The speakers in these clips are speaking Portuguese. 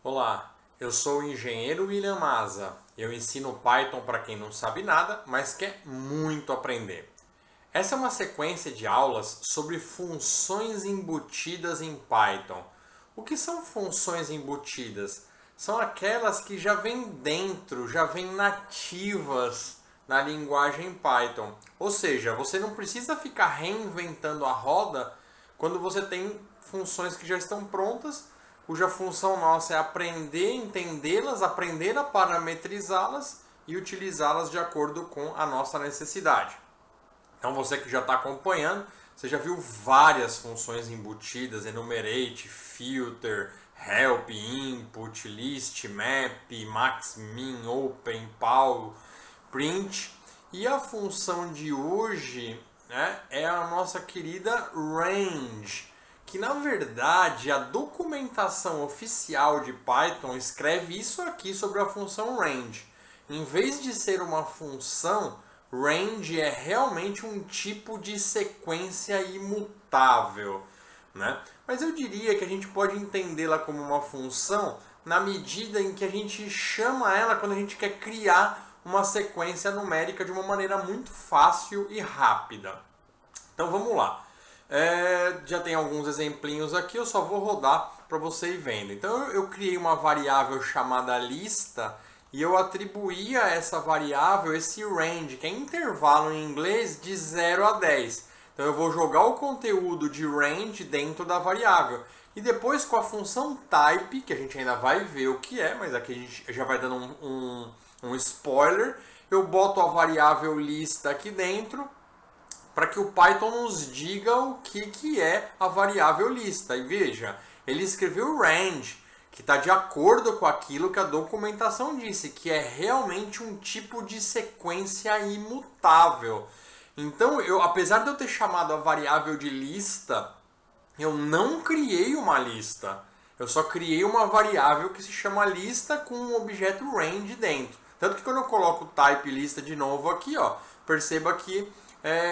Olá, eu sou o engenheiro William Maza. Eu ensino Python para quem não sabe nada, mas quer muito aprender. Essa é uma sequência de aulas sobre funções embutidas em Python. O que são funções embutidas? São aquelas que já vêm dentro, já vêm nativas na linguagem Python. Ou seja, você não precisa ficar reinventando a roda quando você tem funções que já estão prontas, cuja função nossa é aprender, entendê-las, aprender a parametrizá-las e utilizá-las de acordo com a nossa necessidade. Então você que já está acompanhando, você já viu várias funções embutidas, enumerate, filter, help, input, list, map, max, min, open, pow, print. E a função de hoje, né, é a nossa querida range, que na verdade a documentação oficial de Python escreve isso aqui sobre a função range. Em vez de ser uma função, range é realmente um tipo de sequência imutável, né? Mas eu diria que a gente pode entendê-la como uma função na medida em que a gente chama ela quando a gente quer criar uma sequência numérica de uma maneira muito fácil e rápida. Então vamos lá. Já tem alguns exemplinhos aqui, eu só vou rodar para você ir vendo. Então eu criei uma variável chamada lista e eu atribuí a essa variável esse range, que é intervalo em inglês de 0 a 10. Então eu vou jogar o conteúdo de range dentro da variável. E depois com a função type, que a gente ainda vai ver o que é, mas aqui a gente já vai dando um spoiler, eu boto a variável lista aqui dentro para que o Python nos diga o que é a variável lista. E veja, ele escreveu range, que está de acordo com aquilo que a documentação disse, que é realmente um tipo de sequência imutável. Então, apesar de eu ter chamado a variável de lista, eu não criei uma lista. Eu só criei uma variável que se chama lista com um objeto range dentro. Tanto que quando eu coloco type lista de novo aqui, ó, perceba que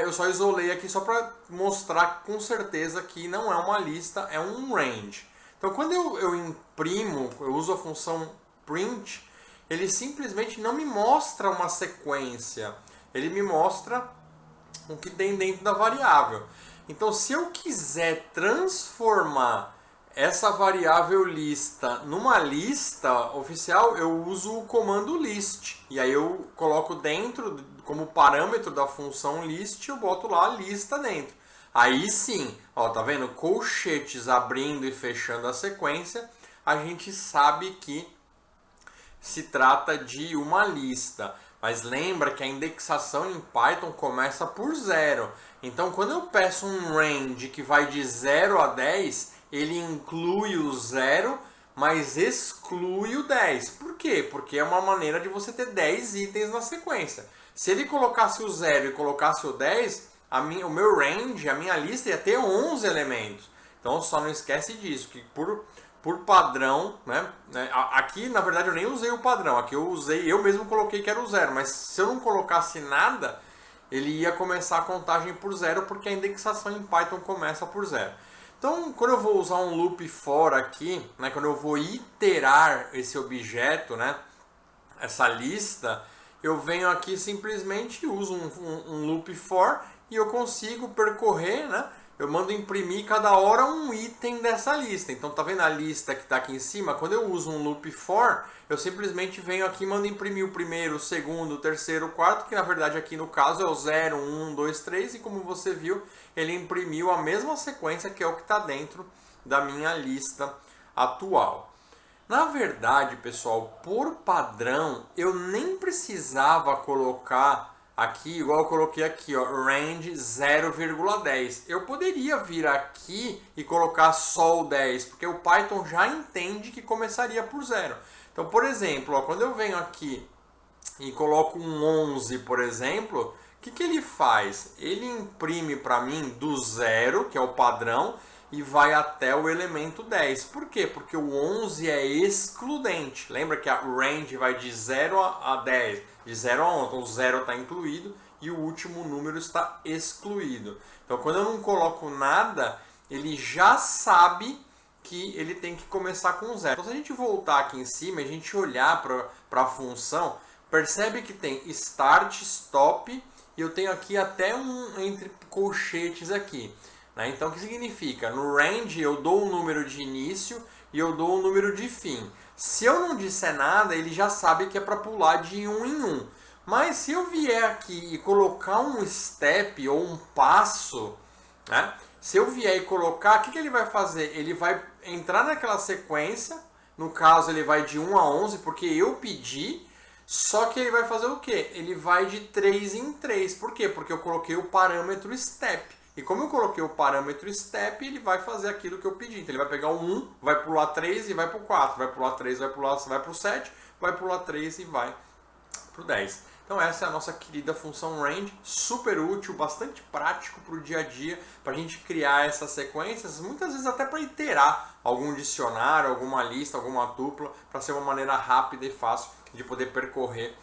eu só isolei aqui só para mostrar com certeza que não é uma lista, é um range. Então quando eu imprimo, eu uso a função print, ele simplesmente não me mostra uma sequência, ele me mostra o que tem dentro da variável. Então se eu quiser transformar essa variável lista numa lista oficial, eu uso o comando list. E aí eu coloco dentro, como parâmetro da função list, eu boto lá a lista dentro. Aí sim, ó, tá vendo? Colchetes abrindo e fechando a sequência, a gente sabe que se trata de uma lista. Mas lembra que a indexação em Python começa por 0. Então quando eu peço um range que vai de 0 a 10, ele inclui o 0, mas exclui o 10. Por quê? Porque é uma maneira de você ter 10 itens na sequência. Se ele colocasse o 0 e colocasse o 10, o meu range, a minha lista ia ter 11 elementos. Então só não esquece disso, que por padrão, né? Aqui na verdade eu nem usei o padrão, aqui eu mesmo coloquei que era o 0, mas se eu não colocasse nada, ele ia começar a contagem por 0, porque a indexação em Python começa por 0. Então, quando eu vou usar um loop for aqui, né, quando eu vou iterar esse objeto, né, essa lista, eu venho aqui simplesmente uso um loop for e eu consigo percorrer, né, eu mando imprimir cada hora um item dessa lista. Então, tá vendo a lista que está aqui em cima? Quando eu uso um loop for, eu simplesmente venho aqui e mando imprimir o primeiro, o segundo, o terceiro, o quarto, que na verdade aqui no caso é o 0, 1, 2, 3, e como você viu, ele imprimiu a mesma sequência que é o que está dentro da minha lista atual. Na verdade, pessoal, por padrão, eu nem precisava colocar aqui, igual eu coloquei aqui, ó, range 0,10. Eu poderia vir aqui e colocar só o 10, porque o Python já entende que começaria por 0. Então, por exemplo, ó, quando eu venho aqui e coloco um 11, por exemplo, o que ele faz? Ele imprime para mim do 0, que é o padrão, e vai até o elemento 10. Por quê? Porque o 11 é excludente. Lembra que a range vai de 0 a 10, de 0 a 11. Então o 0 está incluído e o último número está excluído. Então quando eu não coloco nada, ele já sabe que ele tem que começar com 0. Então, se a gente voltar aqui em cima e a gente olhar para a função, percebe que tem start, stop, e eu tenho aqui até um entre colchetes aqui. Né? Então, o que significa? No range, eu dou um número de início e eu dou um número de fim. Se eu não disser nada, ele já sabe que é para pular de 1 em 1. Mas se eu vier aqui e colocar um step ou um passo, né? Se eu vier e colocar, o que ele vai fazer? Ele vai entrar naquela sequência, no caso ele vai de 1 a 11, porque eu pedi, só que ele vai fazer o quê? Ele vai de 3 em 3. Por quê? Porque eu coloquei o parâmetro step. E como eu coloquei o parâmetro step, ele vai fazer aquilo que eu pedi. Então ele vai pegar o 1, vai pular 3 e vai para o 4. Vai pular 3, vai para o 7, vai pular 3 e vai para o 10. Então essa é a nossa querida função range, super útil, bastante prático para o dia a dia, para a gente criar essas sequências, muitas vezes até para iterar algum dicionário, alguma lista, alguma tupla, para ser uma maneira rápida e fácil de poder percorrer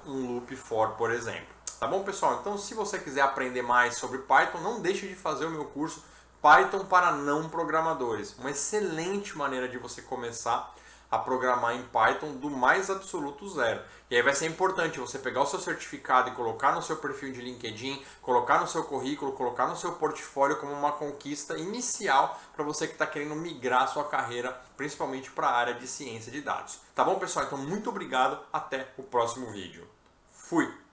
um loop for, por exemplo. Tá bom, pessoal? Então, se você quiser aprender mais sobre Python, não deixe de fazer o meu curso Python para não programadores. Uma excelente maneira de você começar a programar em Python do mais absoluto zero. E aí vai ser importante você pegar o seu certificado e colocar no seu perfil de LinkedIn, colocar no seu currículo, colocar no seu portfólio como uma conquista inicial para você que está querendo migrar a sua carreira, principalmente para a área de ciência de dados. Tá bom, pessoal? Então, muito obrigado. Até o próximo vídeo. Fui!